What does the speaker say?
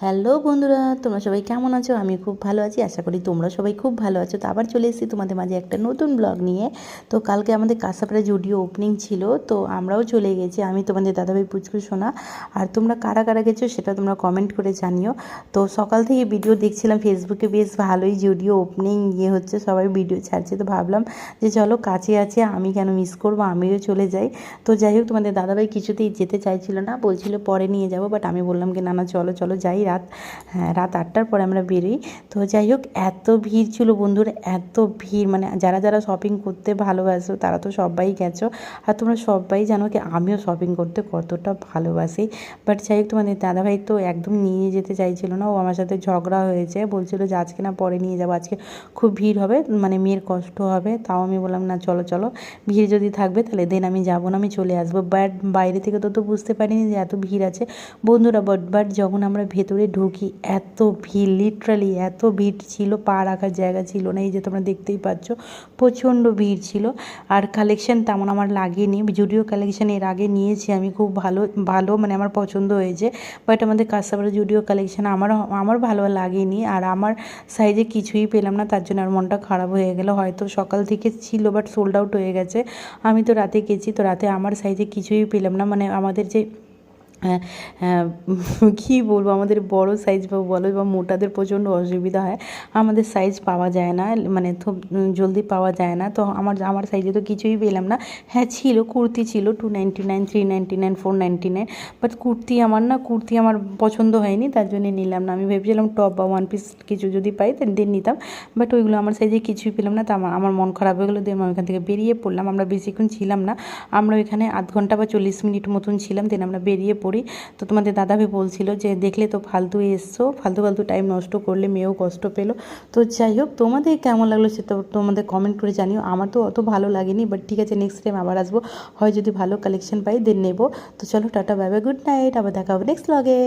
Hello বন্ধুরা, তোমরা সবাই কেমন আছো? আমি খুব ভালো আছি, আশা করি তোমরা সবাই খুব ভালো আছো। তো আবার চলে এসেছি তোমাদের মাঝে একটা নতুন ব্লগ নিয়ে। তো কালকে আমাদের কাঁসাপাড়া জুডিও ওপেনিং ছিল, তো আমরাও চলে গেছি, আমি তোমাদের দাদাভাই পুচকু সোনা। আর তোমরা কারা কারা গেছো সেটা তোমরা কমেন্ট করে জানিও। তো সকাল থেকে ভিডিও দেখছিলাম ফেসবুকে, বেশ ভালোই জুডিও ওপেনিং হচ্ছে, সবাই ভিডিও ছাড়ছে। তো ভাবলাম যে চলো কাছে আছে, আমি কেন মিস করবো, আমিও চলে যাই। তো যাই হোক, তোমাদের দাদাভাই কিছুতেই যেতে চাইছিল না, বলছিল পরে নিয়ে যাবো, বাট আমি বললাম কি না না চলো চলো যাই। রাত 8টার পরে আমরা বেরোই। তো যাই হোক, এত ভিড় ছিল বন্ধুরা, এত ভিড়, মানে যারা যারা শপিং করতে ভালোবাসো তারা তো সবাই গেছো। আর তোমরা সবাই জানো কি আমিও শপিং করতে কতটা ভালোবাসি। বাট যাই হোক, তোমাদের দাদাভাই তো একদম নিয়ে যেতে চাইছিল না, ও আমার সাথে ঝগড়া হয়েছে, বলছিল যে আজকে না পরে নিয়ে যাবো, আজকে খুব ভিড় হবে, মানে মেয়ের কষ্ট হবে। তাও আমি বললাম না চলো চলো, ভিড় যদি থাকবে তাহলে দেন আমি যাবো না, আমি চলে আসবো। বাট বাইরে থেকে তো বুঝতে পারিনি যে এত ভিড় আছে বন্ধুরা। বাট যখন আমরা ভেতরে ঢুকি, এত ভিড়, লিটারালি এত ভিড় ছিল, পা রাখার জায়গা ছিল না। এই যে তোমরা দেখতেই পাচ্ছ, প্রচণ্ড ভিড় ছিল। আর কালেকশন তেমন আমার লাগেনি, জুডিও কালেকশন এর আগে নিয়েছি আমি, খুব ভালো ভালো মানে আমার পছন্দ হয়েছে। বাট আমাদের কাঁসাপাড়া জুডিও কালেকশন আমার আমার ভালো লাগেনি, আর আমার সাইজে কিছুই পেলাম না, তার জন্য আমার মনটা খারাপ হয়ে গেল। হয়তো সকাল থেকে ছিল বাট সোল্ড আউট হয়ে গেছে। আমি তো রাতে গেছি, তো রাতে আমার সাইজে কিছুই পেলাম না, মানে আমাদের যে হ্যাঁ, হ্যাঁ, কী বলবো, আমাদের বড় সাইজ বা বলো বা মোটাদের প্রচণ্ড অসুবিধা হয়, আমাদের সাইজ পাওয়া যায় না, মানে খুব জলদি পাওয়া যায় না। তো আমার সাইজে তো কিছুই পেলাম না। হ্যাঁ ছিল, কুর্তি ছিল 299, 399, 499, বাট কুর্তি আমার পছন্দ হয়নি, তার জন্য নিলাম না। আমি ভেবেছিলাম টপ বা ওয়ান পিস কিছু যদি পাই দেন নিতাম, বাট ওইগুলো আমার সাইজে কিছুই পেলাম না। তা আমার মন খারাপ হয়ে গেলো, দিয়ে আমি ওইখান থেকে বেরিয়ে পড়লাম। আমরা বেশিক্ষণ ছিলাম না, আমরা ওইখানে আধ ঘন্টা বা 40 মিনিট মতন ছিলাম, দেন আমরা বেরিয়ে পড়ি। তো তোমাদের দাদাভাই বলছিল যে দেখলে তো ফালতু এসছো, ফালতু ফালতু টাইম নষ্ট করলে, মেয়েও কষ্ট পেলো। তো যাই হোক, তোমাদের কেমন লাগলো সেটা তোমাদের কমেন্ট করে জানিও। আমার তো অত ভালো লাগেনি, বাট ঠিক আছে, নেক্সট টাইম আবার আসবো, হয় যদি ভালো কালেকশন পাই দেন নেবো। তো চলো tata, bye bye, good night, আবার দেখা হবে নেক্সট ব্লগে।